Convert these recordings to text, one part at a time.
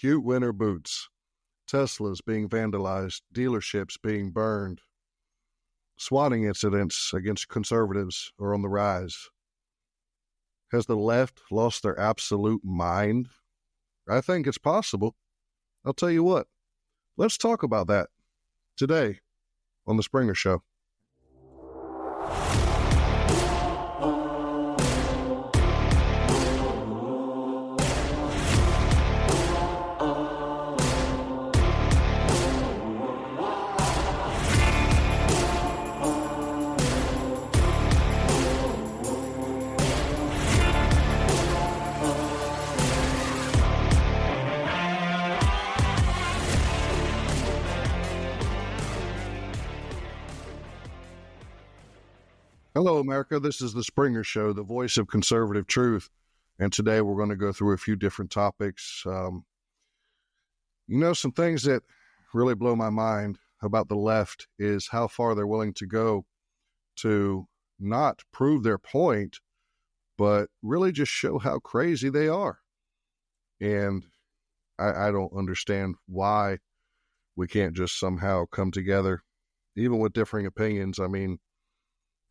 Cute winter boots, Teslas being vandalized, dealerships being burned, swatting incidents against conservatives are on the rise. Has the left lost their absolute mind? I think it's possible. I'll tell you what, let's talk about that today on The Springer Show. Hello, America. This is The Springer Show, the voice of conservative truth. And today we're going to go through a few different topics. Some things that really blow my mind about the left is how far they're willing to go to not prove their point, but really just show how crazy they are. And I don't understand why we can't just somehow come together, even with differing opinions. I mean,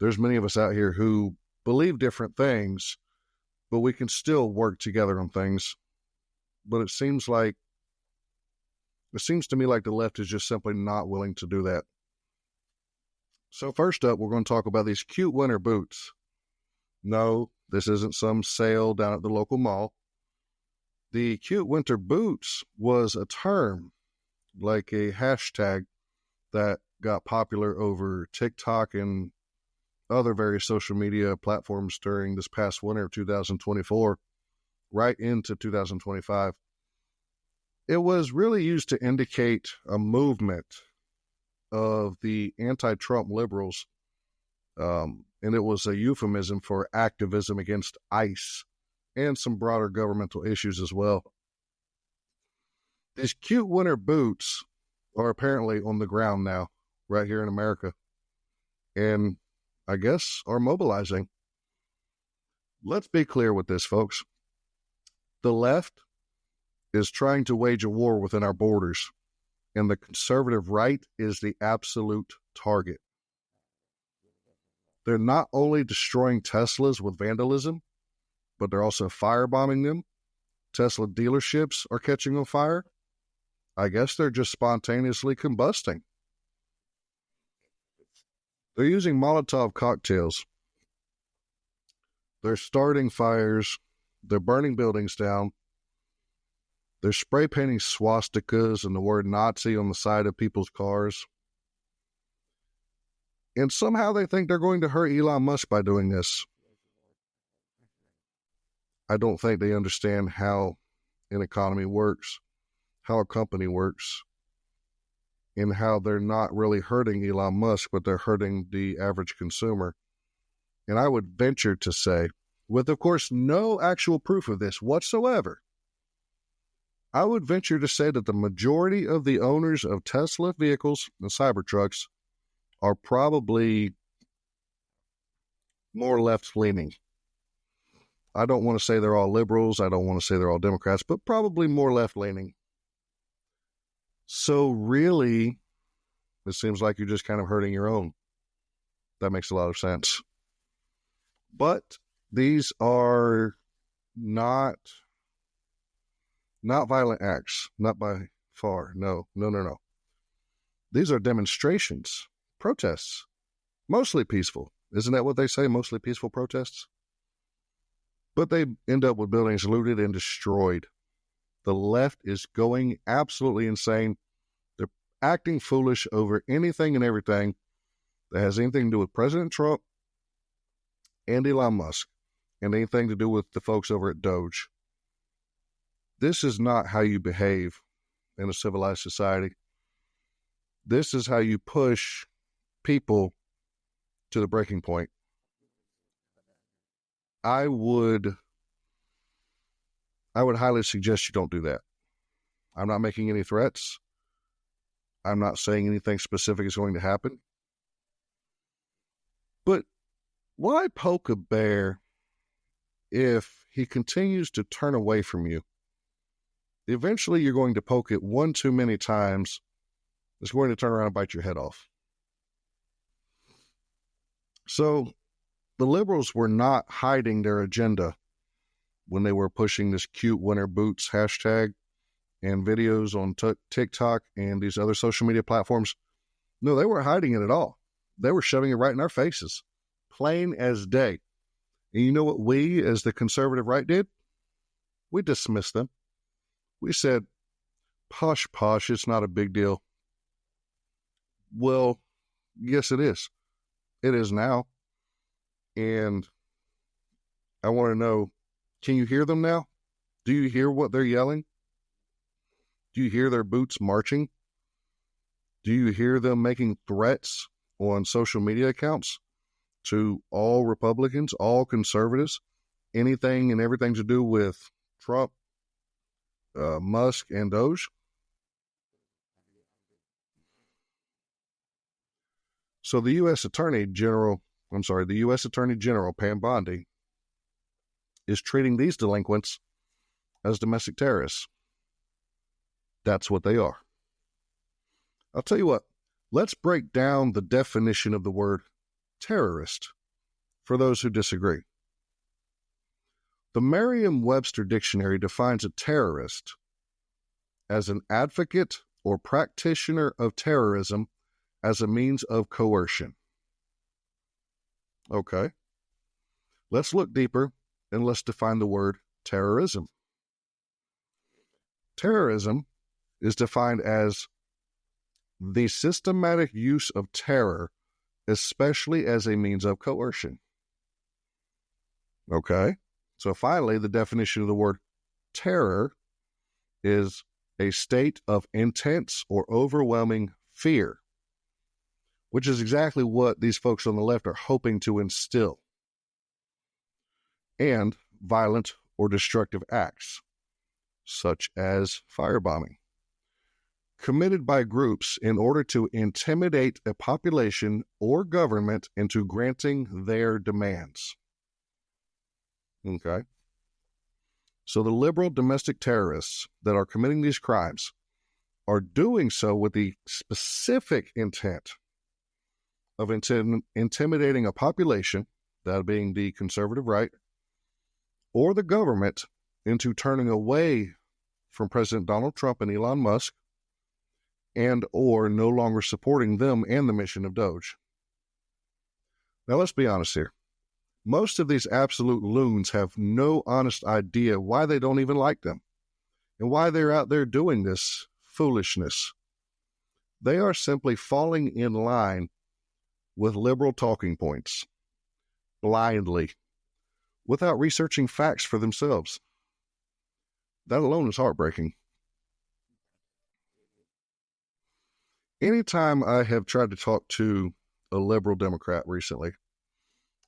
there's many of us out here who believe different things, but we can still work together on things. But it seems to me like the left is just simply not willing to do that. So first up, we're going to talk about these cute winter boots. No, this isn't some sale down at the local mall. The cute winter boots was a term, like a hashtag that got popular over TikTok and other various social media platforms during this past winter of 2024, right into 2025. It was really used to indicate a movement of the anti-Trump liberals, and it was a euphemism for activism against ICE and some broader governmental issues as well. These cute winter boots are apparently on the ground now, right here in America, and I guess are mobilizing. Let's be clear with this, folks. The left is trying to wage a war within our borders, and the conservative right is the absolute target. They're not only destroying Teslas with vandalism, but they're also firebombing them. Tesla dealerships are catching on fire. I guess they're just spontaneously combusting. They're using Molotov cocktails. They're starting fires. They're burning buildings down. They're spray painting swastikas and the word Nazi on the side of people's cars. And somehow they think they're going to hurt Elon Musk by doing this. I don't think they understand how an economy works, how a company works, and how they're not really hurting Elon Musk, but they're hurting the average consumer. And I would venture to say, with, of course, no actual proof of this whatsoever, I would venture to say that the majority of the owners of Tesla vehicles and Cybertrucks are probably more left-leaning. I don't want to say they're all liberals. I don't want to say they're all Democrats, but probably more left-leaning. So really, it seems like you're just kind of hurting your own. That makes a lot of sense. But these are not violent acts, not by far. No. These are demonstrations, protests, mostly peaceful. Isn't that what they say? Mostly peaceful protests? But they end up with buildings looted and destroyed. The left is going absolutely insane. They're acting foolish over anything and everything that has anything to do with President Trump and Elon Musk and anything to do with the folks over at Doge. This is not how you behave in a civilized society. This is how you push people to the breaking point. I would highly suggest you don't do that. I'm not making any threats. I'm not saying anything specific is going to happen. But why poke a bear if he continues to turn away from you? eventually you're going to poke it one too many times. It's going to turn around and bite your head off. So the liberals were not hiding their agenda when they were pushing this cute winter boots hashtag and videos on TikTok and these other social media platforms. No, they weren't hiding it at all. They were shoving it right in our faces, plain as day. And you know what we, as the conservative right, did? We dismissed them. We said, posh, it's not a big deal. Well, yes, it is. It is now. And I want to know, can you hear them now? Do you hear what they're yelling? Do you hear their boots marching? Do you hear them making threats on social media accounts to all Republicans, all conservatives, anything and everything to do with Trump, Musk, and Doge? So the U.S. Attorney General Pam Bondi is treating these delinquents as domestic terrorists. That's what they are. I'll tell you what, let's break down the definition of the word terrorist for those who disagree. The Merriam-Webster Dictionary defines a terrorist as an advocate or practitioner of terrorism as a means of coercion. Okay. Let's look deeper and let's define the word terrorism. Terrorism is defined as the systematic use of terror, especially as a means of coercion. Okay. So finally, the definition of the word terror is a state of intense or overwhelming fear, which is exactly what these folks on the left are hoping to instill, and violent or destructive acts, such as firebombing, committed by groups in order to intimidate a population or government into granting their demands. Okay? So the liberal domestic terrorists that are committing these crimes are doing so with the specific intent of intimidating a population, that being the conservative right, or the government into turning away from President Donald Trump and Elon Musk and or no longer supporting them and the mission of Doge. Now, let's be honest here. Most of these absolute loons have no honest idea why they don't even like them and why they're out there doing this foolishness. They are simply falling in line with liberal talking points, blindly, without researching facts for themselves. That alone is heartbreaking. Anytime I have tried to talk to a liberal Democrat recently,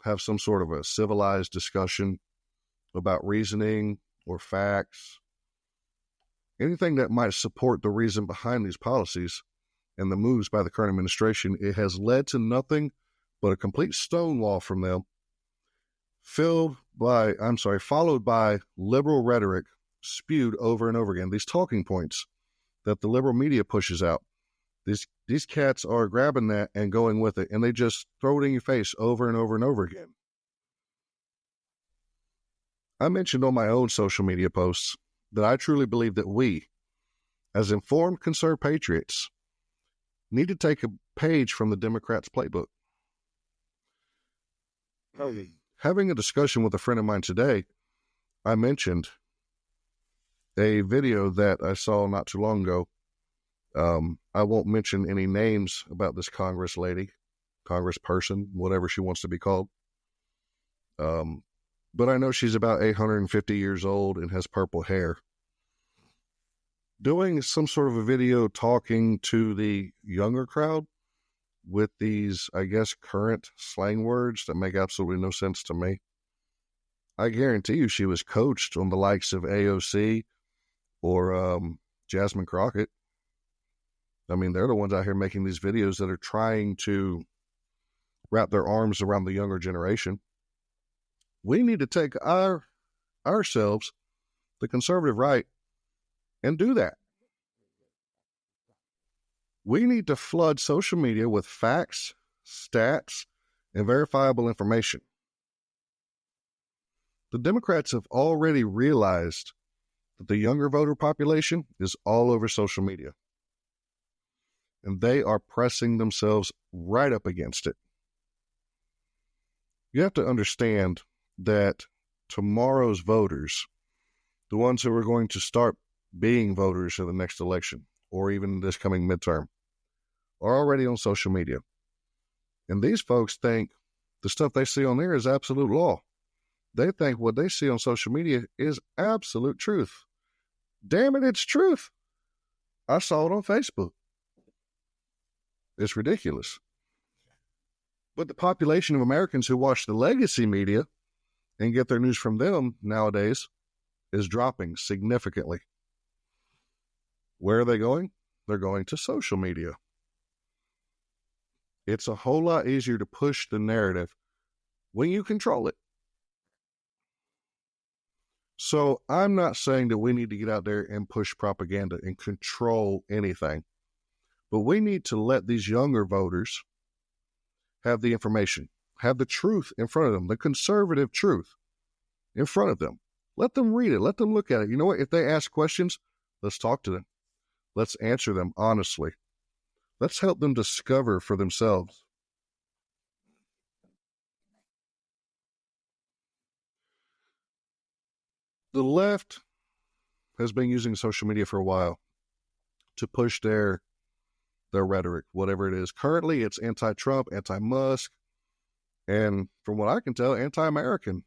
have some sort of a civilized discussion about reasoning or facts, anything that might support the reason behind these policies and the moves by the current administration, it has led to nothing but a complete stonewall from them, followed by liberal rhetoric spewed over and over again. These talking points that the liberal media pushes out, these cats are grabbing that and going with it, and they just throw it in your face over and over and over again. I mentioned on my own social media posts that I truly believe that we, as informed concerned patriots, need to take a page from the Democrats' playbook. Having a discussion with a friend of mine today, I mentioned a video that I saw not too long ago. I won't mention any names about this Congress lady, Congressperson, whatever she wants to be called. But I know she's about 850 years old and has purple hair. Doing some sort of a video talking to the younger crowd with these, I guess, current slang words that make absolutely no sense to me. I guarantee you she was coached on the likes of AOC or Jasmine Crockett. I mean, they're the ones out here making these videos that are trying to wrap their arms around the younger generation. We need to take ourselves, the conservative right, and do that. We need to flood social media with facts, stats, and verifiable information. The Democrats have already realized that the younger voter population is all over social media, and they are pressing themselves right up against it. You have to understand that tomorrow's voters, the ones who are going to start being voters in the next election or even this coming midterm, are already on social media. And these folks think the stuff they see on there is absolute law. They think what they see on social media is absolute truth. Damn it, it's truth. I saw it on Facebook. It's ridiculous. But the population of Americans who watch the legacy media and get their news from them nowadays is dropping significantly. Where are they going? They're going to social media. It's a whole lot easier to push the narrative when you control it. So I'm not saying that we need to get out there and push propaganda and control anything, but we need to let these younger voters have the information, have the truth in front of them, the conservative truth in front of them. Let them read it. Let them look at it. You know what? If they ask questions, let's talk to them. Let's answer them honestly. Let's help them discover for themselves. The left has been using social media for a while to push their rhetoric, whatever it is. Currently, it's anti-Trump, anti-Musk, and from what I can tell, anti-American.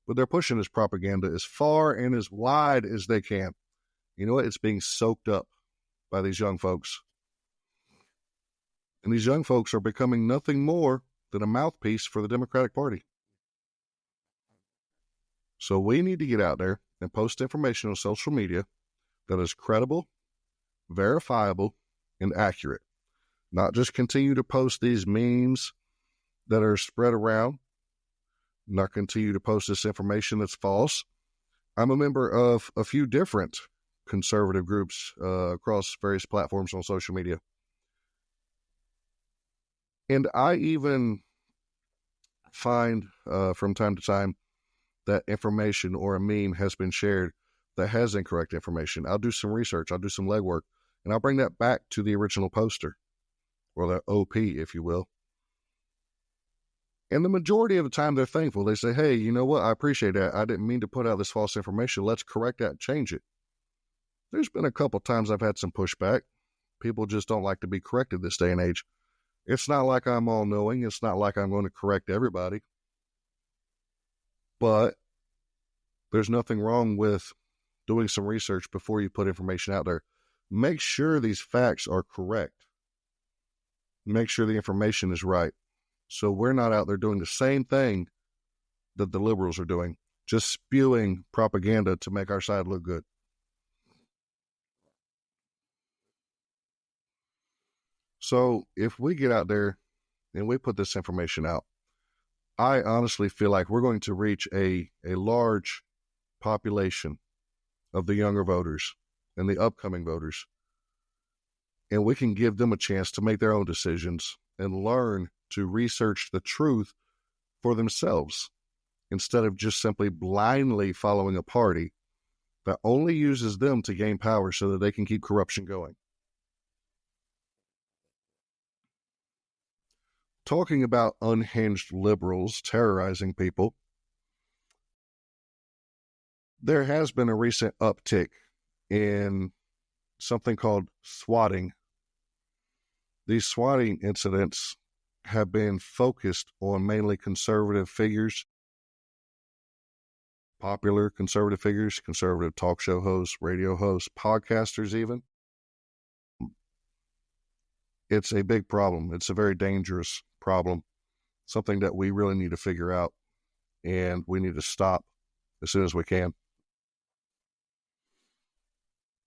But they're pushing this propaganda as far and as wide as they can. You know what? It's being soaked up by these young folks. And these young folks are becoming nothing more than a mouthpiece for the Democratic Party. So we need to get out there and post information on social media that is credible, verifiable, and accurate. Not just continue to post these memes that are spread around, not continue to post this information that's false. I'm a member of a few different conservative groups across various platforms on social media. And I even find from time to time that information or a meme has been shared that has incorrect information. I'll do some research, I'll do some legwork, and I'll bring that back to the original poster, or the OP, if you will. And the majority of the time, they're thankful. They say, hey, you know what? I appreciate that. I didn't mean to put out this false information. Let's correct that and change it. There's been a couple times I've had some pushback. People just don't like to be corrected this day and age. It's not like I'm all-knowing. It's not like I'm going to correct everybody. But there's nothing wrong with doing some research before you put information out there. Make sure these facts are correct. Make sure the information is right. So we're not out there doing the same thing that the liberals are doing, just spewing propaganda to make our side look good. So if we get out there and we put this information out, I honestly feel like we're going to reach a large population of the younger voters and the upcoming voters. And we can give them a chance to make their own decisions and learn to research the truth for themselves instead of just simply blindly following a party that only uses them to gain power so that they can keep corruption going. Talking about unhinged liberals terrorizing people, there has been a recent uptick in something called swatting. These swatting incidents have been focused on mainly conservative figures, popular conservative figures, conservative talk show hosts, radio hosts, podcasters even. It's a big problem. It's a very dangerous problem, something that we really need to figure out, and we need to stop as soon as we can.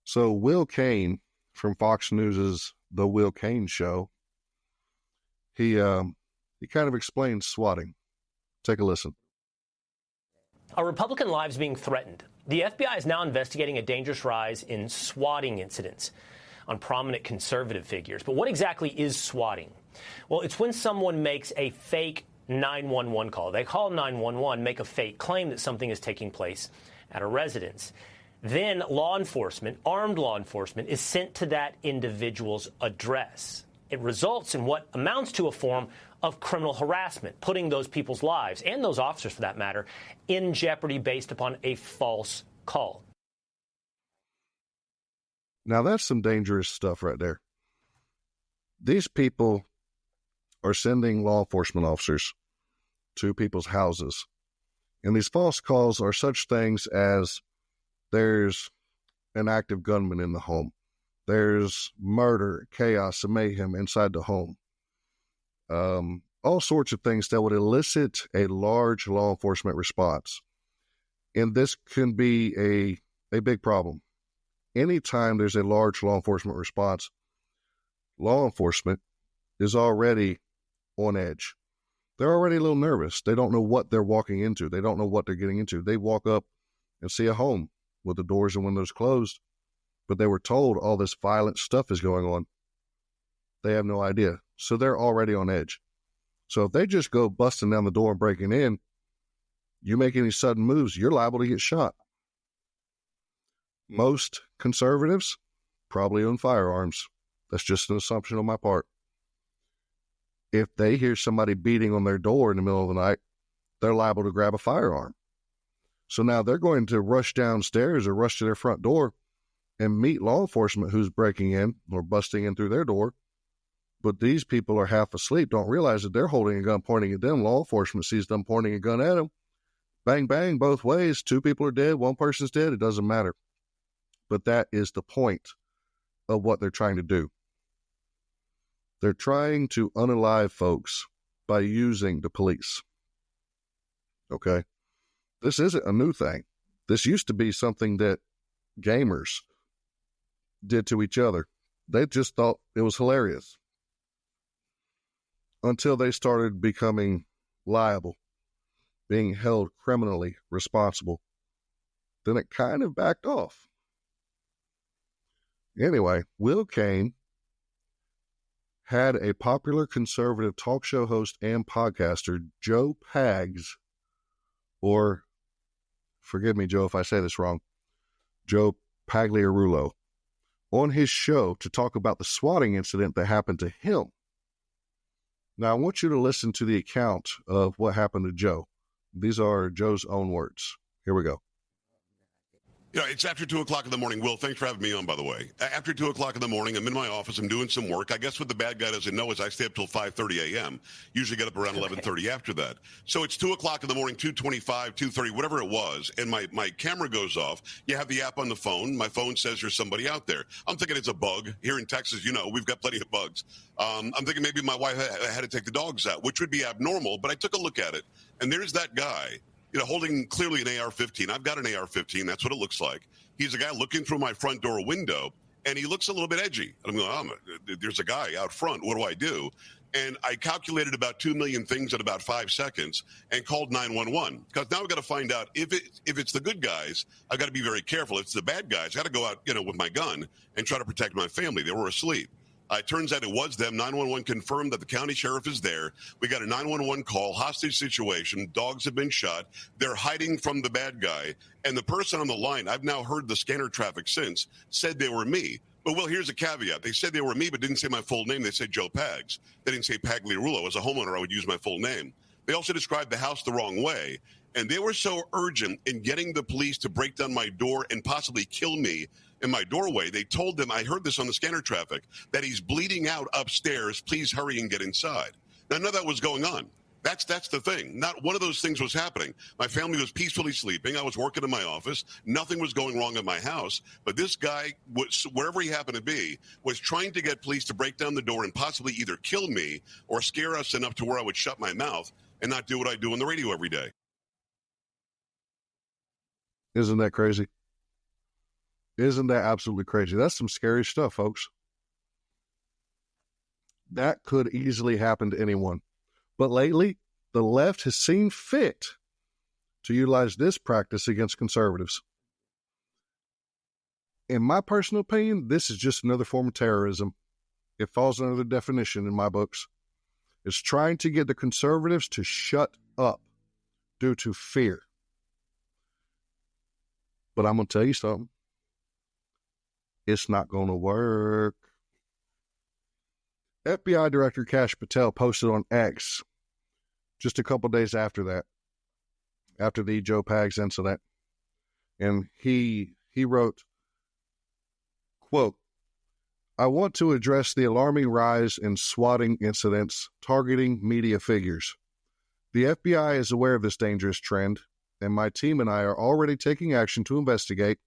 So Will Cain from Fox News's The Will Cain Show, he kind of explains swatting. Take a listen. Are Republican lives being threatened? The FBI is now investigating a dangerous rise in swatting incidents on prominent conservative figures. But what exactly is swatting? Well, it's when someone makes a fake 911 call. They call 911, make a fake claim that something is taking place at a residence. Then law enforcement, armed law enforcement, is sent to that individual's address. It results in what amounts to a form of criminal harassment, putting those people's lives, and those officers for that matter, in jeopardy based upon a false call. Now that's some dangerous stuff right there. These people are sending law enforcement officers to people's houses. And these false calls are such things as there's an active gunman in the home. There's murder, chaos, and mayhem inside the home. All sorts of things that would elicit a large law enforcement response. And this can be a big problem. Anytime there's a large law enforcement response, law enforcement is already on edge. They're already a little nervous. They don't know what they're walking into. They don't know what they're getting into. They walk up and see a home with the doors and windows closed, but they were told all this violent stuff is going on. They have no idea. So they're already on edge. So if they just go busting down the door and breaking in, you make any sudden moves, you're liable to get shot. Most conservatives probably own firearms. That's just an assumption on my part. If they hear somebody beating on their door in the middle of the night, they're liable to grab a firearm. So now they're going to rush downstairs or rush to their front door and meet law enforcement who's breaking in or busting in through their door. But these people are half asleep, don't realize that they're holding a gun pointing at them. Law enforcement sees them pointing a gun at them. Bang, bang, both ways. 2 people are dead. 1 person's dead. It doesn't matter. But that is the point of what they're trying to do. They're trying to unalive folks by using the police. Okay? This isn't a new thing. This used to be something that gamers did to each other. They just thought it was hilarious until they started becoming liable, being held criminally responsible. Then it kind of backed off. Anyway, Will Cain had a popular conservative talk show host and podcaster, Joe Pags, or, forgive me, Joe, if I say this wrong, Joe Pagliarulo, on his show to talk about the swatting incident that happened to him. Now, I want you to listen to the account of what happened to Joe. These are Joe's own words. Here we go. You know, it's after 2 o'clock in the morning. Will, thanks for having me on, by the way. After 2 o'clock in the morning, I'm in my office. I'm doing some work. I guess what the bad guy doesn't know is I stay up till 5:30 a.m. Usually get up around 11:30 after that. So it's 2 o'clock in the morning, 2:25, 2:30, whatever it was, and my camera goes off. You have the app on the phone. My phone says there's somebody out there. I'm thinking it's a bug. Here in Texas, you know, we've got plenty of bugs. I'm thinking maybe my wife had to take the dogs out, which would be abnormal, but I took a look at it, and there's that guy, you know, holding clearly an AR-15. I've got an AR-15. That's what it looks like. He's a guy looking through my front door window, and he looks a little bit edgy. And I'm going, there's a guy out front. What do I do? And I calculated about 2 million things in about 5 seconds and called 911. Because now I've got to find out if it's the good guys, I've got to be very careful. If it's the bad guys, I got to go out, you know, with my gun and try to protect my family. They were asleep. It turns out it was them. 911 confirmed that the county sheriff is there. We got a 911 call, hostage situation. Dogs have been shot. They're hiding from the bad guy. And the person on the line, I've now heard the scanner traffic since, said they were me. But, well, here's a caveat. They said they were me, but didn't say my full name. They said Joe Pags. They didn't say Pagliarulo. As a homeowner, I would use my full name. They also described the house the wrong way. And they were so urgent in getting the police to break down my door and possibly kill me in my doorway. They told them, I heard this on the scanner traffic, that he's bleeding out upstairs. Please hurry and get inside. Now, none of that was going on. That's the thing. Not one of those things was happening. My family was peacefully sleeping. I was working in my office. Nothing was going wrong in my house. But this guy, wherever he happened to be, was trying to get police to break down the door and possibly either kill me or scare us enough to where I would shut my mouth and not do what I do on the radio every day. Isn't that crazy? Isn't that absolutely crazy? That's some scary stuff, folks. That could easily happen to anyone. But lately, the left has seen fit to utilize this practice against conservatives. In my personal opinion, this is just another form of terrorism. It falls under the definition in my books. It's trying to get the conservatives to shut up due to fear. But I'm going to tell you something. It's not going to work. FBI Director Kash Patel posted on X just a couple days after that, after the Joe Pags incident. And he wrote, quote, I want to address the alarming rise in swatting incidents targeting media figures. The FBI is aware of this dangerous trend, and my team and I are already taking action to investigate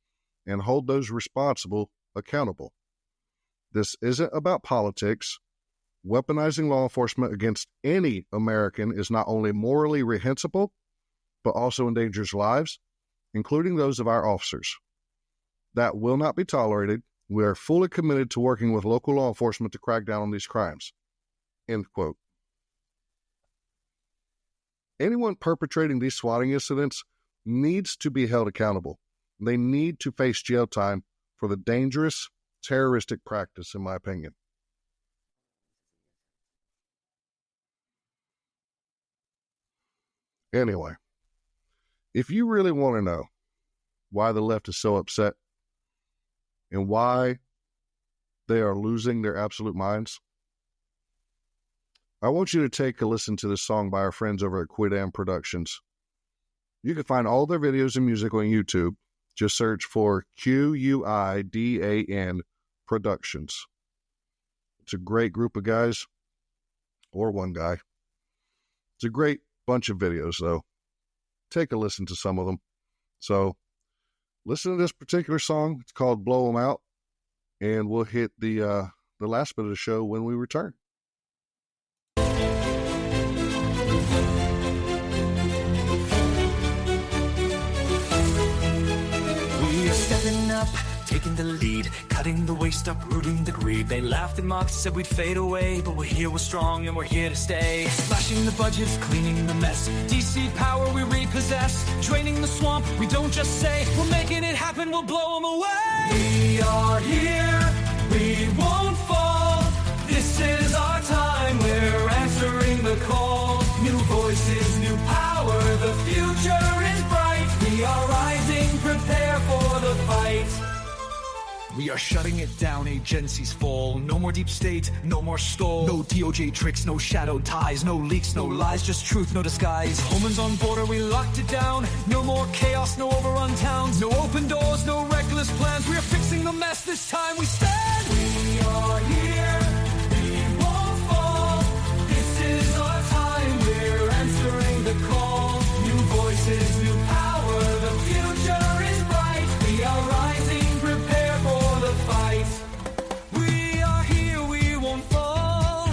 and hold those responsible accountable. This isn't about politics. Weaponizing law enforcement against any American is not only morally reprehensible, but also endangers lives, including those of our officers. That will not be tolerated. We are fully committed to working with local law enforcement to crack down on these crimes. End quote. Anyone perpetrating these swatting incidents needs to be held accountable. They need to face jail time for the dangerous, terroristic practice, in my opinion. Anyway, if you really want to know why the left is so upset and why they are losing their absolute minds, I want you to take a listen to this song by our friends over at Quidam Productions. You can find all their videos and music on YouTube. Just search for Quidam Productions. It's a great group of guys, or one guy. It's a great bunch of videos, though. Take a listen to some of them. So, listen to this particular song. It's called Blow 'Em Out, and we'll hit the last bit of the show when we return. We're stepping up, taking the lead, cutting the waste, uprooting the greed. They laughed and mocked, said we'd fade away, but we're here, we're strong, and we're here to stay. Slashing the budgets, cleaning the mess. DC power we repossess, draining the swamp. We don't just say we're making it happen, we'll blow them away. We are here, we won't fall. This is our time, we're answering the call. New voices, new power, the future is bright. We are rising, prepare for the fight. We are shutting it down, agencies fall. No more deep state, no more stall. No DOJ tricks, no shadow ties. No leaks, no lies, just truth, no disguise. Homeland's on border, we locked it down. No more chaos, no overrun towns. No open doors, no reckless plans. We are fixing the mess, this time we stand. We are here, we won't fall. This is our time, we're answering the call. New voices, new power, the future is bright. We are rising, prepare for the fight. We are here, we won't fall.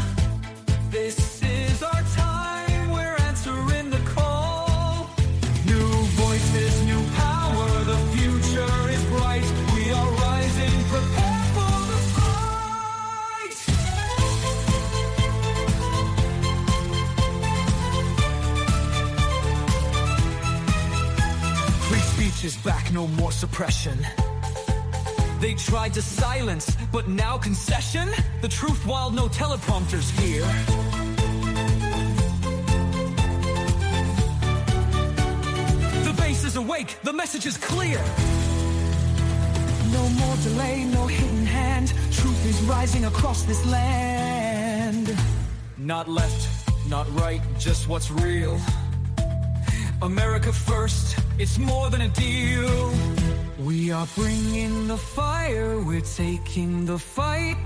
This is our time, we're answering the call. New voices, new power, the future is bright. We are rising, prepare for the fight. Free speech is back, no more suppression. They tried to silence, but now concession? The truth while no teleprompters here. The base is awake, the message is clear. No more delay, no hidden hand. Truth is rising across this land. Not left, not right, just what's real. America first, it's more than a deal. We are bringing the fire, we're taking the fight,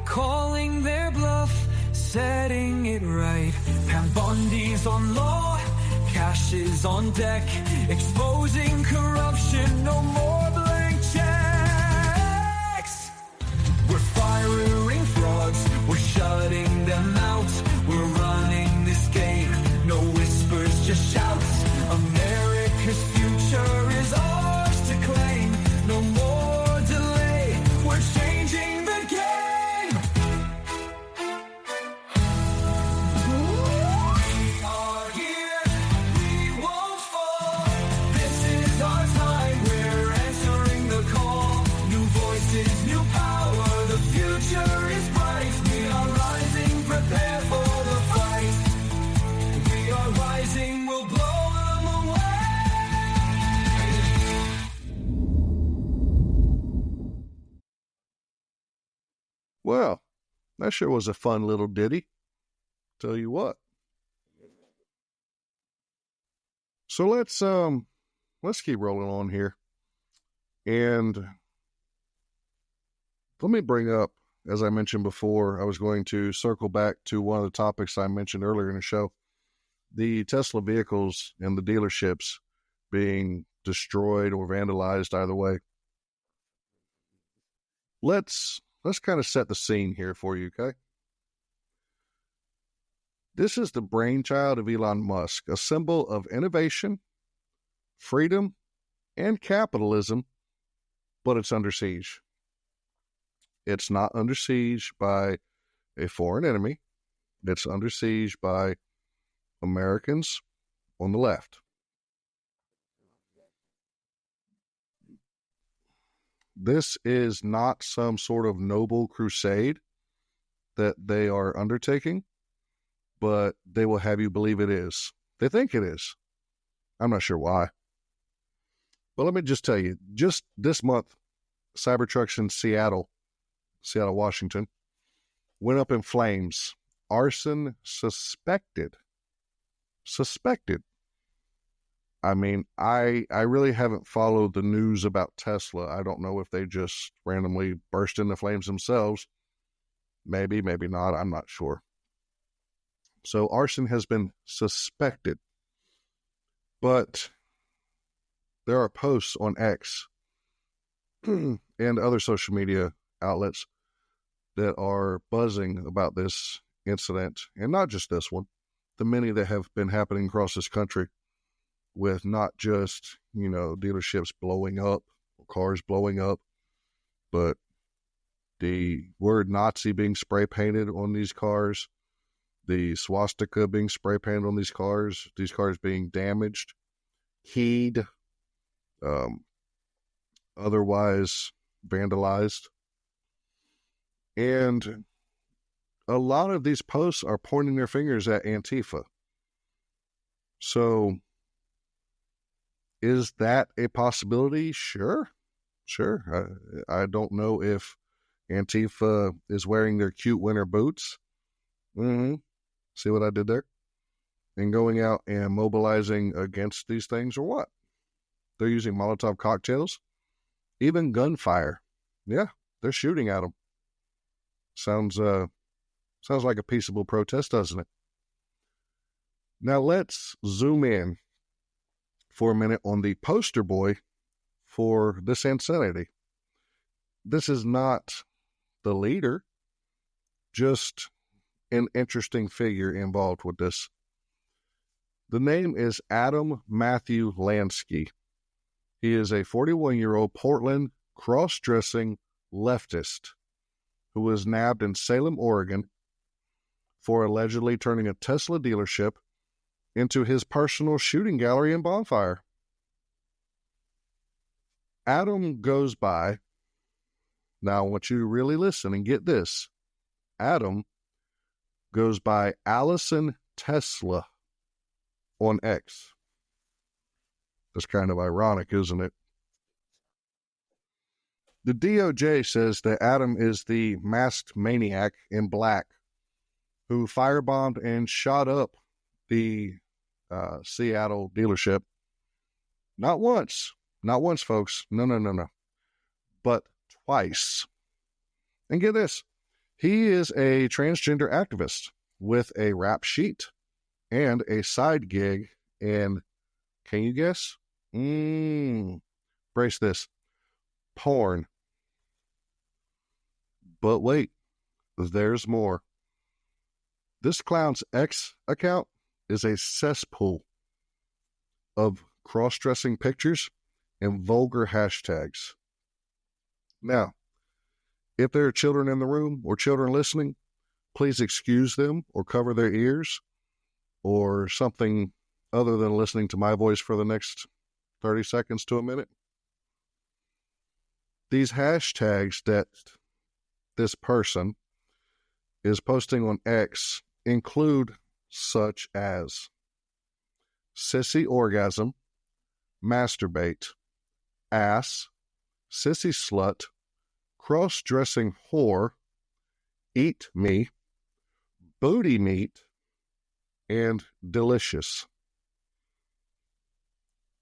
calling their bluff, setting it right. Pam Bundy's on law, cash is on deck, exposing corruption, no more blank checks. We're firing frogs, we're shutting them out, we're running this game, no whispers, just shouts. America's future is ours to claim. No more delay, we're changing the game. We are here, we won't fall. This is our time, we're Well, that sure was a fun little ditty. Tell you what. So let's keep rolling on here. And let me bring up, as I mentioned before, I was going to circle back to one of the topics I mentioned earlier in the show, the Tesla vehicles and the dealerships being destroyed or vandalized either way. Let's kind of set the scene here for you, okay? This is the brainchild of Elon Musk, a symbol of innovation, freedom, and capitalism, but it's under siege. It's not under siege by a foreign enemy. It's under siege by Americans on the left. This is not some sort of noble crusade that they are undertaking, but they will have you believe it is. They think it is. I'm not sure why. But let me just tell you, just this month, Cybertrucks in Seattle, Washington, went up in flames. Arson suspected. I mean, I really haven't followed the news about Tesla. I don't know if they just randomly burst into flames themselves. Maybe not. I'm not sure. So arson has been suspected. But there are posts on X and other social media outlets that are buzzing about this incident, and not just this one, the many that have been happening across this country, with not just, dealerships blowing up, or cars blowing up, but the word Nazi being spray painted on these cars, the swastika being spray painted on these cars being damaged, keyed, otherwise vandalized. And a lot of these posts are pointing their fingers at Antifa. So is that a possibility? Sure. I don't know if Antifa is wearing their cute winter boots. See what I did there? And going out and mobilizing against these things, or what? They're using Molotov cocktails, even gunfire. Yeah, they're shooting at them. Sounds like a peaceable protest, doesn't it? Now let's zoom in for a minute on the poster boy for this insanity. This is not the leader, just an interesting figure involved with this. The name is Adam Matthew Lansky. He is a 41-year-old Portland cross-dressing leftist who was nabbed in Salem, Oregon for allegedly turning a Tesla dealership into his personal shooting gallery and bonfire. Adam goes by, now I want you to really listen and get this, Adam goes by Allison Tesla on X. That's kind of ironic, isn't it? The DOJ says that Adam is the masked maniac in black who firebombed and shot up the Seattle dealership. Not once, folks. No. But twice. And get this, he is a transgender activist with a rap sheet and a side gig in, can you guess? Brace this, porn. But wait, there's more. This clown's X account is a cesspool of cross-dressing pictures and vulgar hashtags. Now, if there are children in the room or children listening, please excuse them or cover their ears or something other than listening to my voice for the next 30 seconds to a minute. These hashtags that this person is posting on X include such as sissy orgasm, masturbate, ass, sissy slut, cross-dressing whore, eat me, booty meat, and delicious.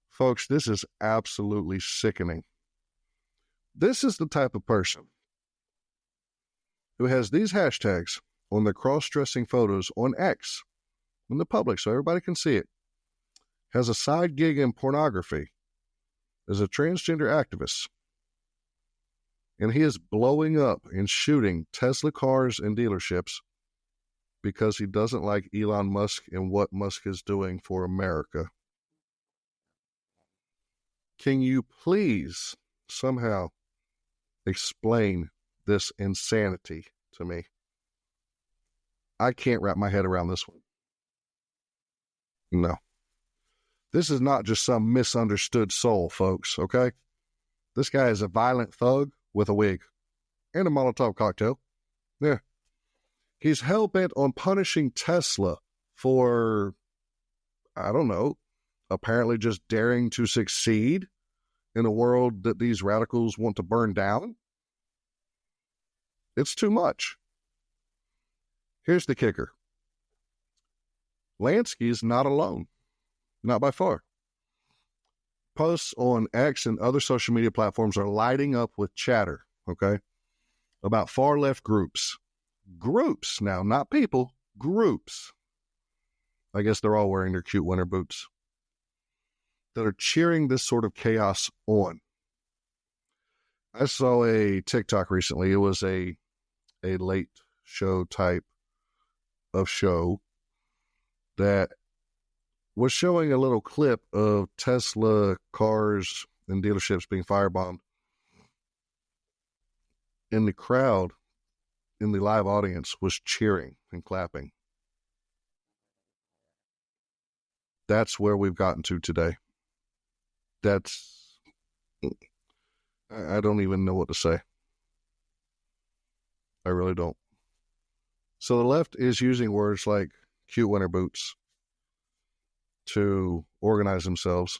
Folks, this is absolutely sickening. This is the type of person who has these hashtags on their cross-dressing photos on X in the public so everybody can see it, has a side gig in pornography, is a transgender activist, and he is blowing up and shooting Tesla cars and dealerships because he doesn't like Elon Musk and what Musk is doing for America. Can you please somehow explain this insanity to me? I can't wrap my head around this one. No. This is not just some misunderstood soul, folks, okay? This guy is a violent thug with a wig and a Molotov cocktail. Yeah. He's hell-bent on punishing Tesla for, I don't know, apparently just daring to succeed in a world that these radicals want to burn down. It's too much. Here's the kicker. Lansky is not alone. Not by far. Posts on X and other social media platforms are lighting up with chatter, okay, about far-left groups. Groups now, not people, groups. I guess they're all wearing their cute winter boots. That are cheering this sort of chaos on. I saw a TikTok recently. It was a late show type of show that was showing a little clip of Tesla cars and dealerships being firebombed. And the crowd in the live audience was cheering and clapping. That's where we've gotten to today. I don't even know what to say. I really don't. So the left is using words like cute winter boots to organize themselves.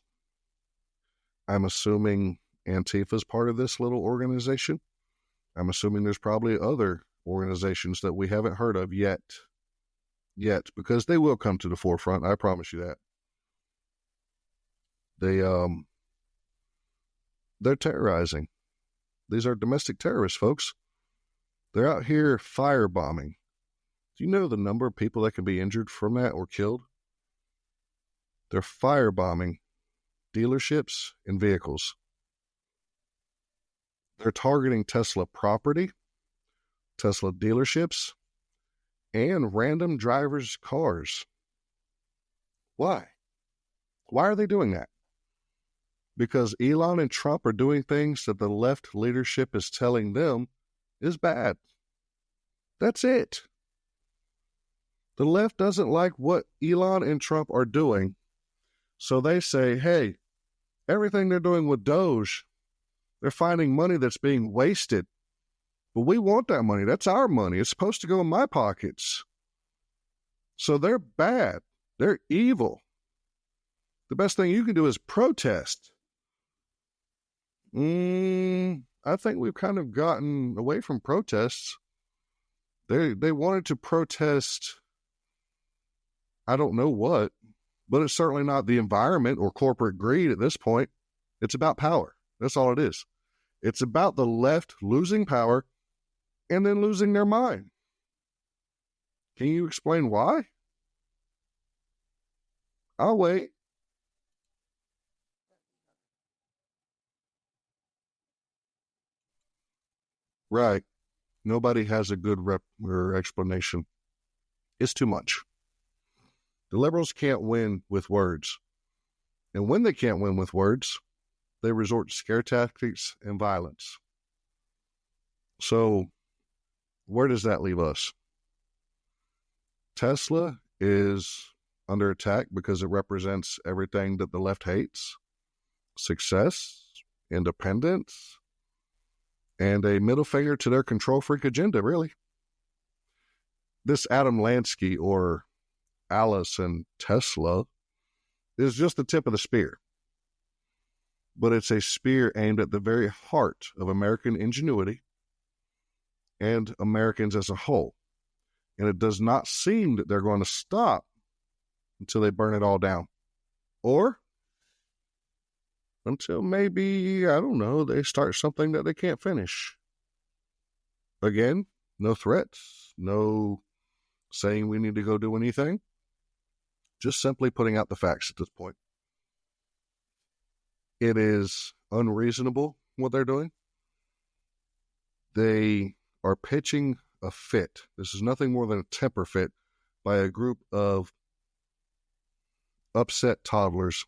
I'm assuming Antifa's part of this little organization. I'm assuming there's probably other organizations that we haven't heard of yet, because they will come to the forefront. I promise you that. They're terrorizing. These are domestic terrorists, folks. They're out here firebombing. Do you know the number of people that can be injured from that or killed? They're firebombing dealerships and vehicles. They're targeting Tesla property, Tesla dealerships, and random drivers' cars. Why? Why are they doing that? Because Elon and Trump are doing things that the left leadership is telling them is bad. That's it. The left doesn't like what Elon and Trump are doing, so they say, hey, everything they're doing with Doge, they're finding money that's being wasted. But we want that money. That's our money. It's supposed to go in my pockets. So they're bad. They're evil. The best thing you can do is protest. I think we've kind of gotten away from protests. They wanted to protest, I don't know what, but it's certainly not the environment or corporate greed at this point. It's about power. That's all it is. It's about the left losing power and then losing their mind. Can you explain why? I'll wait. Right. Nobody has a good rep or explanation. It's too much. The liberals can't win with words. And when they can't win with words, they resort to scare tactics and violence. So, where does that leave us? Tesla is under attack because it represents everything that the left hates. Success, independence, and a middle finger to their control freak agenda, really. This Adam Lansky or Allison Tesla is just the tip of the spear. But it's a spear aimed at the very heart of American ingenuity and Americans as a whole. And it does not seem that they're going to stop until they burn it all down. Or until maybe, I don't know, they start something that they can't finish. Again, no threats, no saying we need to go do anything. Just simply putting out the facts at this point. It is unreasonable what they're doing. They are pitching a fit. This is nothing more than a temper fit by a group of upset toddlers.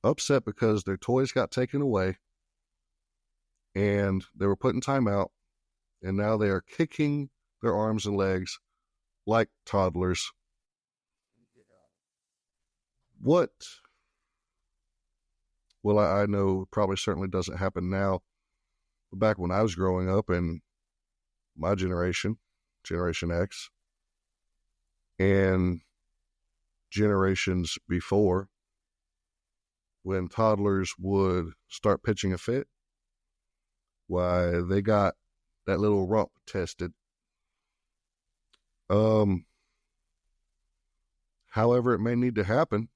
Upset because their toys got taken away and they were put in timeout, and now they are kicking their arms and legs like toddlers. What? Well, I know probably certainly doesn't happen now. But back when I was growing up in my generation, Generation X, and generations before, when toddlers would start pitching a fit, why, they got that little rump tested. However it may need to happen,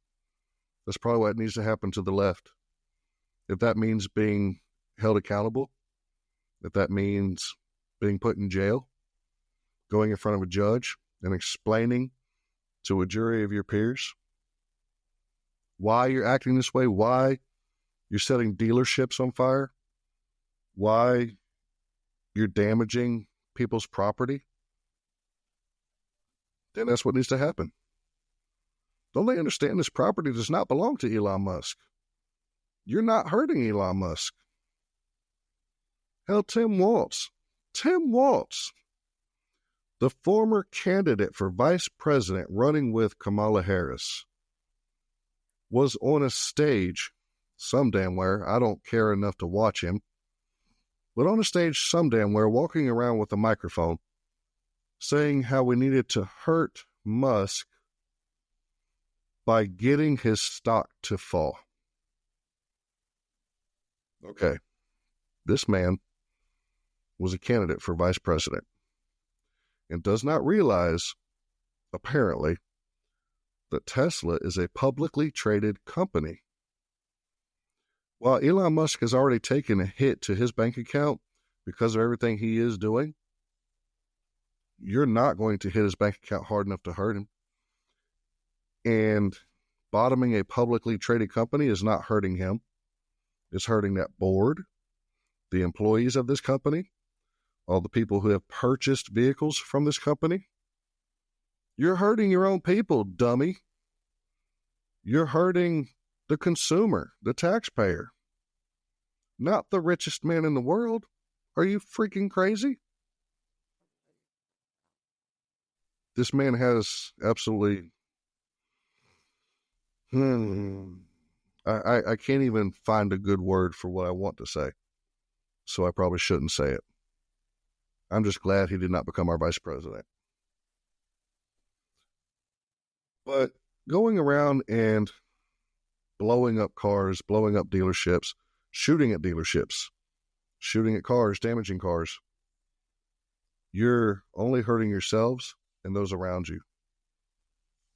that's probably what needs to happen to the left. If that means being held accountable, if that means being put in jail, going in front of a judge and explaining to a jury of your peers why you're acting this way, why you're setting dealerships on fire, why you're damaging people's property, then that's what needs to happen. Don't they understand this property does not belong to Elon Musk? You're not hurting Elon Musk. Hell, Tim Walz, the former candidate for vice president running with Kamala Harris, was on a stage some damn where, I don't care enough to watch him, but on a stage some damn where, walking around with a microphone, saying how we needed to hurt Musk by getting his stock to fall. Okay, this man was a candidate for vice president and does not realize, apparently, that Tesla is a publicly traded company. While Elon Musk has already taken a hit to his bank account because of everything he is doing, you're not going to hit his bank account hard enough to hurt him. And bottoming a publicly traded company is not hurting him. It's hurting that board, the employees of this company, all the people who have purchased vehicles from this company. You're hurting your own people, dummy. You're hurting the consumer, the taxpayer, not the richest man in the world. Are you freaking crazy? This man has absolutely... I can't even find a good word for what I want to say, so I probably shouldn't say it. I'm just glad he did not become our vice president. But going around and blowing up cars, blowing up dealerships, shooting at dealerships, shooting at cars, damaging cars, you're only hurting yourselves and those around you.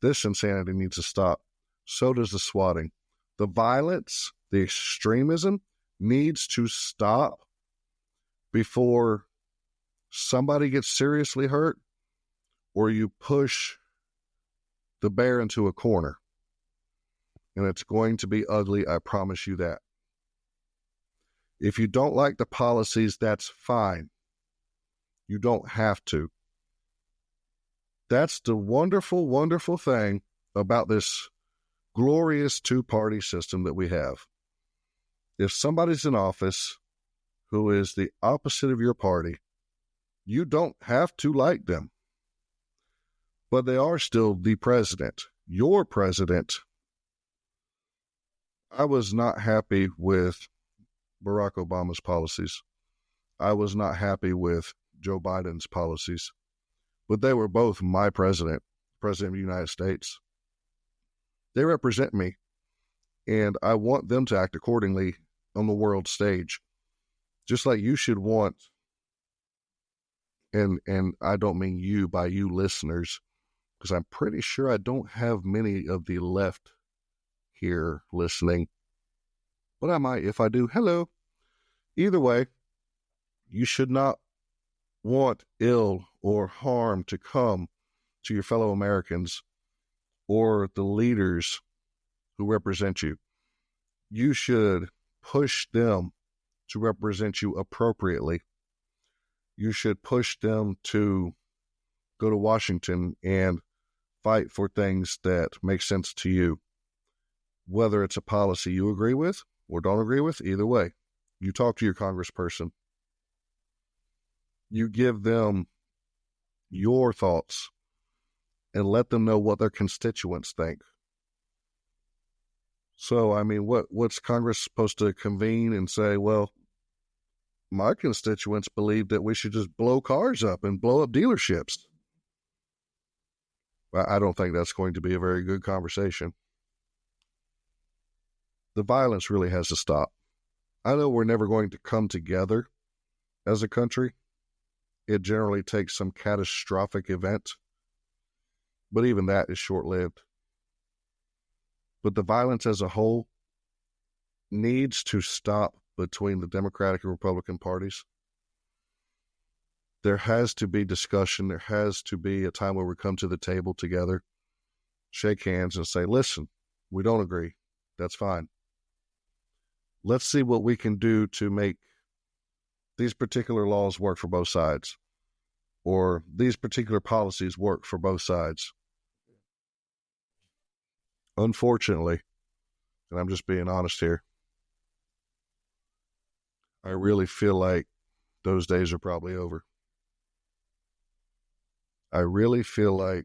This insanity needs to stop. So does the swatting. The violence, the extremism needs to stop before somebody gets seriously hurt or you push the bear into a corner. And it's going to be ugly, I promise you that. If you don't like the policies, that's fine. You don't have to. That's the wonderful, wonderful thing about this glorious two-party system that we have. If somebody's in office who is the opposite of your party, you don't have to like them. But they are still the president, your president. I was not happy with Barack Obama's policies. I was not happy with Joe Biden's policies. But they were both my president, President of the United States. They represent me, and I want them to act accordingly on the world stage. Just like you should want and I don't mean you by you listeners, because I'm pretty sure I don't have many of the left here listening, but I might if I do. Hello. Either way, you should not want ill or harm to come to your fellow Americans or the leaders who represent you. You should push them to represent you appropriately. You should push them to go to Washington and fight for things that make sense to you. Whether it's a policy you agree with or don't agree with, either way, you talk to your congressperson. You give them your thoughts and let them know what their constituents think. So, I mean, what's Congress supposed to convene and say, well, my constituents believe that we should just blow cars up and blow up dealerships? I don't think that's going to be a very good conversation. The violence really has to stop. I know we're never going to come together as a country. It generally takes some catastrophic event, but even that is short-lived. But the violence as a whole needs to stop between the Democratic and Republican parties. There has to be discussion. There has to be a time where we come to the table together, shake hands, and say, listen, we don't agree. That's fine. Let's see what we can do to make these particular laws work for both sides, or these particular policies work for both sides. Unfortunately, and I'm just being honest here, I really feel like those days are probably over. I really feel like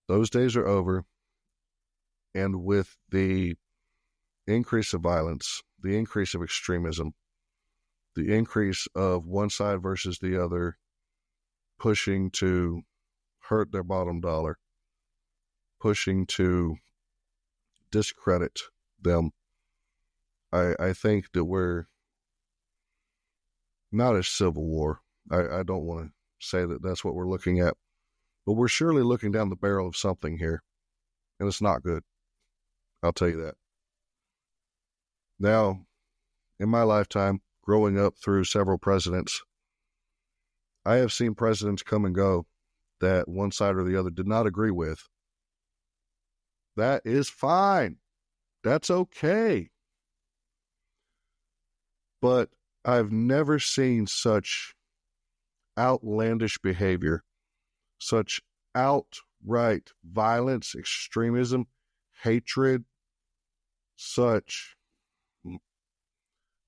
those days are over, and with the increase of violence, the increase of extremism, the increase of one side versus the other pushing to hurt their bottom dollar, pushing to discredit them, I think that we're not a civil war. I don't want to say that that's what we're looking at, but we're surely looking down the barrel of something here, and it's not good. I'll tell you that. Now, in my lifetime, growing up through several presidents, I have seen presidents come and go that one side or the other did not agree with. That is fine. That's okay. But I've never seen such outlandish behavior, such outright violence, extremism, hatred, such,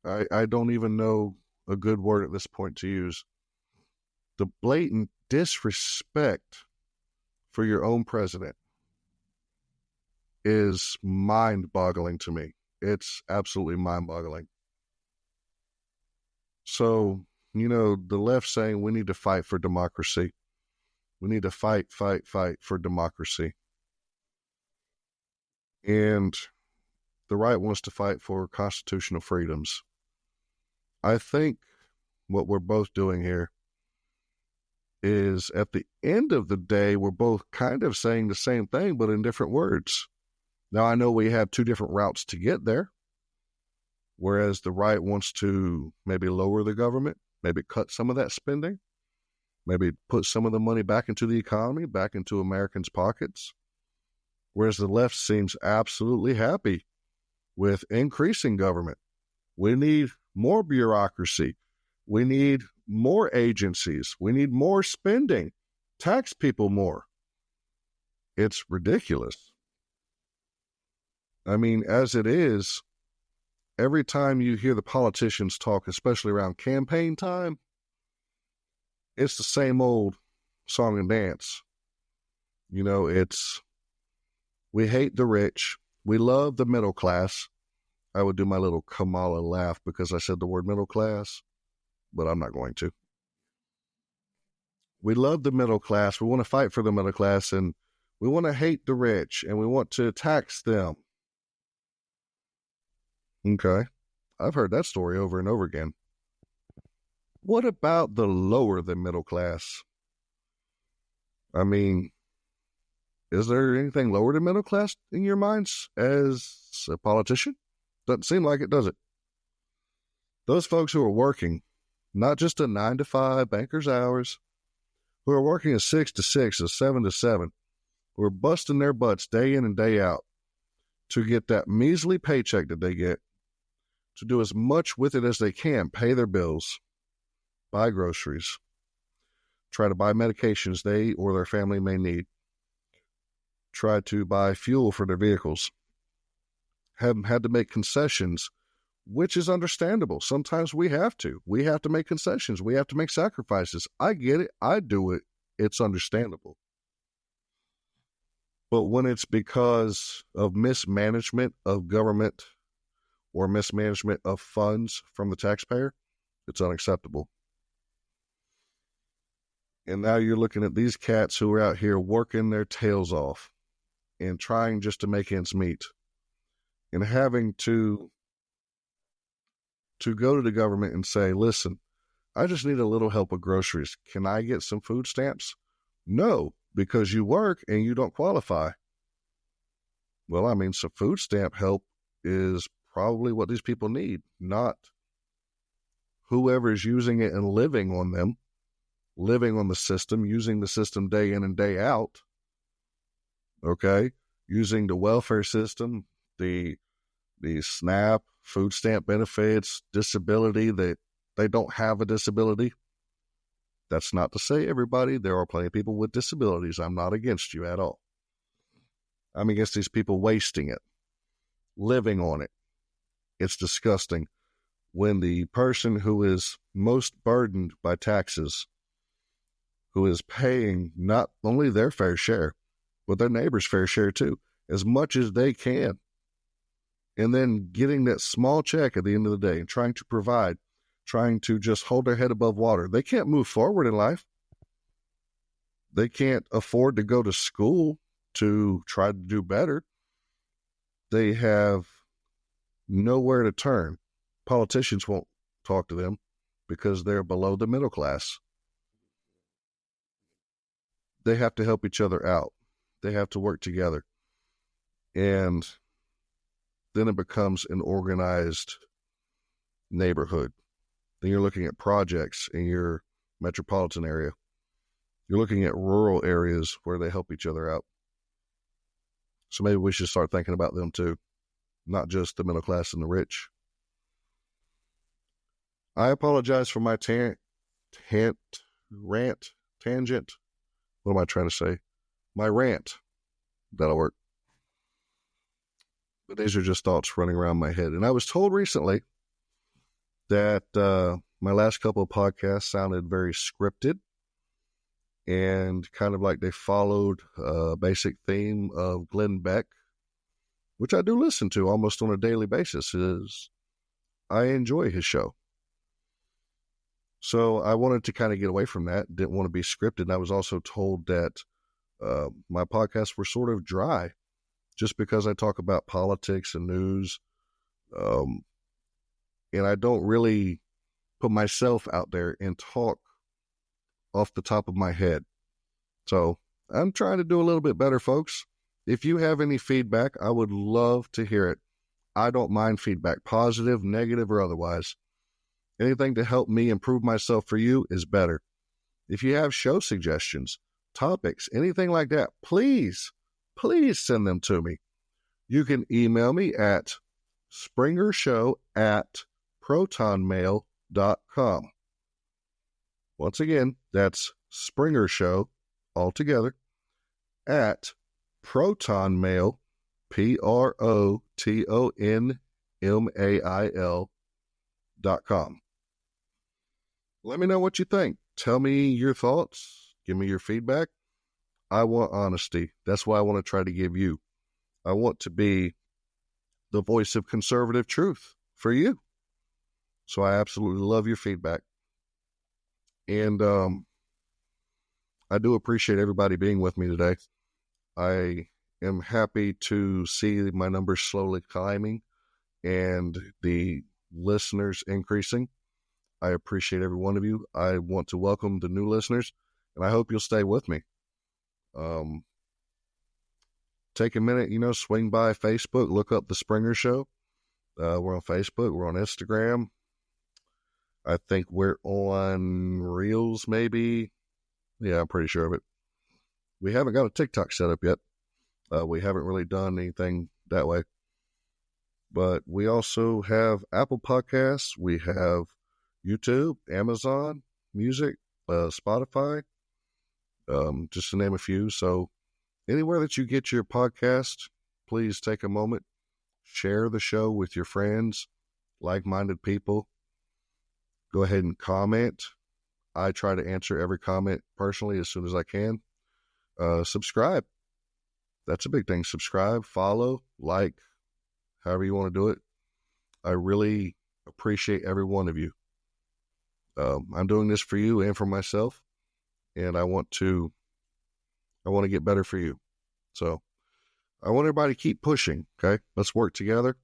I don't even know a good word at this point to use. The blatant disrespect for your own president is mind-boggling to me. It's absolutely mind-boggling. So, the left saying we need to fight for democracy. We need to fight for democracy. And the right wants to fight for constitutional freedoms. I think what we're both doing here is at the end of the day, we're both kind of saying the same thing, but in different words. Now, I know we have two different routes to get there. Whereas the right wants to maybe lower the government, maybe cut some of that spending, maybe put some of the money back into the economy, back into Americans' pockets. Whereas the left seems absolutely happy with increasing government. We need more bureaucracy. We need more agencies. We need more spending. Tax people more. It's ridiculous. I mean, as it is, every time you hear the politicians talk, especially around campaign time, it's the same old song and dance. It's, we hate the rich. We love the middle class. I would do my little Kamala laugh because I said the word middle class, but I'm not going to. We love the middle class. We want to fight for the middle class, and we want to hate the rich, and we want to tax them. Okay. I've heard that story over and over again. what about the lower than middle class? I mean, is there anything lower than middle class in your minds as a politician? Doesn't seem like it, does it? Those folks who are working, not just a 9 to 5 banker's hours, who are working a 6 to 6, a 7 to 7, who are busting their butts day in and day out to get that measly paycheck that they get, to do as much with it as they can, pay their bills, buy groceries, try to buy medications they or their family may need, try to buy fuel for their vehicles, have had to make concessions, which is understandable. Sometimes we have to. We have to make concessions. We have to make sacrifices. I get it. I do it. It's understandable. But when it's because of mismanagement of government or mismanagement of funds from the taxpayer, it's unacceptable. And now you're looking at these cats who are out here working their tails off and trying just to make ends meet and having to go to the government and say, listen, I just need a little help with groceries. Can I get some food stamps? No, because you work and you don't qualify. Well, I mean, some food stamp help is probably what these people need, not whoever's using it and living on them, living on the system, using the system day in and day out, okay? Using the welfare system, the SNAP, food stamp benefits, disability, that they don't have a disability. That's not to say everybody. There are plenty of people with disabilities. I'm not against you at all. I'm against these people wasting it, living on it. It's disgusting when the person who is most burdened by taxes, who is paying not only their fair share, but their neighbor's fair share too, as much as they can, and then getting that small check at the end of the day and trying to provide, trying to just hold their head above water. They can't move forward in life. They can't afford to go to school to try to do better. They have nowhere to turn. Politicians won't talk to them because they're below the middle class. They have to help each other out. They have to work together. And then it becomes an organized neighborhood. Then you're looking at projects in your metropolitan area. You're looking at rural areas where they help each other out. So maybe we should start thinking about them too, not just the middle class and the rich. I apologize for my tangent. What am I trying to say? My rant. That'll work. But these are just thoughts running around my head. And I was told recently that my last couple of podcasts sounded very scripted and kind of like they followed a basic theme of Glenn Beck, which I do listen to almost on a daily basis. I enjoy his show. So I wanted to kind of get away from that, didn't want to be scripted. And I was also told that my podcasts were sort of dry just because I talk about politics and news. And I don't really put myself out there and talk off the top of my head. So I'm trying to do a little bit better, folks. If you have any feedback, I would love to hear it. I don't mind feedback, positive, negative, or otherwise. Anything to help me improve myself for you is better. If you have show suggestions, topics, anything like that, please send them to me. You can email me at springershow@protonmail.com. Once again, that's Springer Show, altogether, at protonmail, protonmail.com. Let me know what you think. Tell me your thoughts. Give me your feedback. I want honesty. That's what I want to try to give you. I want to be the voice of conservative truth for you. So I absolutely love your feedback. And I do appreciate everybody being with me today. I am happy to see my numbers slowly climbing and the listeners increasing. I appreciate every one of you. I want to welcome the new listeners, and I hope you'll stay with me. Take a minute, swing by Facebook, look up The Springer Show. We're on Facebook. We're on Instagram. I think we're on Reels, maybe. Yeah, I'm pretty sure of it. We haven't got a TikTok set up yet. We haven't really done anything that way. But we also have Apple Podcasts. We have YouTube, Amazon Music, Spotify, just to name a few. So anywhere that you get your podcast, please take a moment, share the show with your friends, like-minded people. Go ahead and comment. I try to answer every comment personally as soon as I can. Subscribe. That's a big thing. Subscribe, follow, like, however you want to do it. I really appreciate every one of you. I'm doing this for you and for myself, and I want to get better for you. So I want everybody to keep pushing, okay? Let's work together.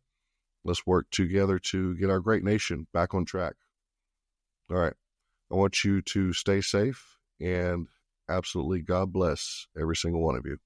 Let's work together to get our great nation back on track. All right. I want you to stay safe, and absolutely God bless every single one of you.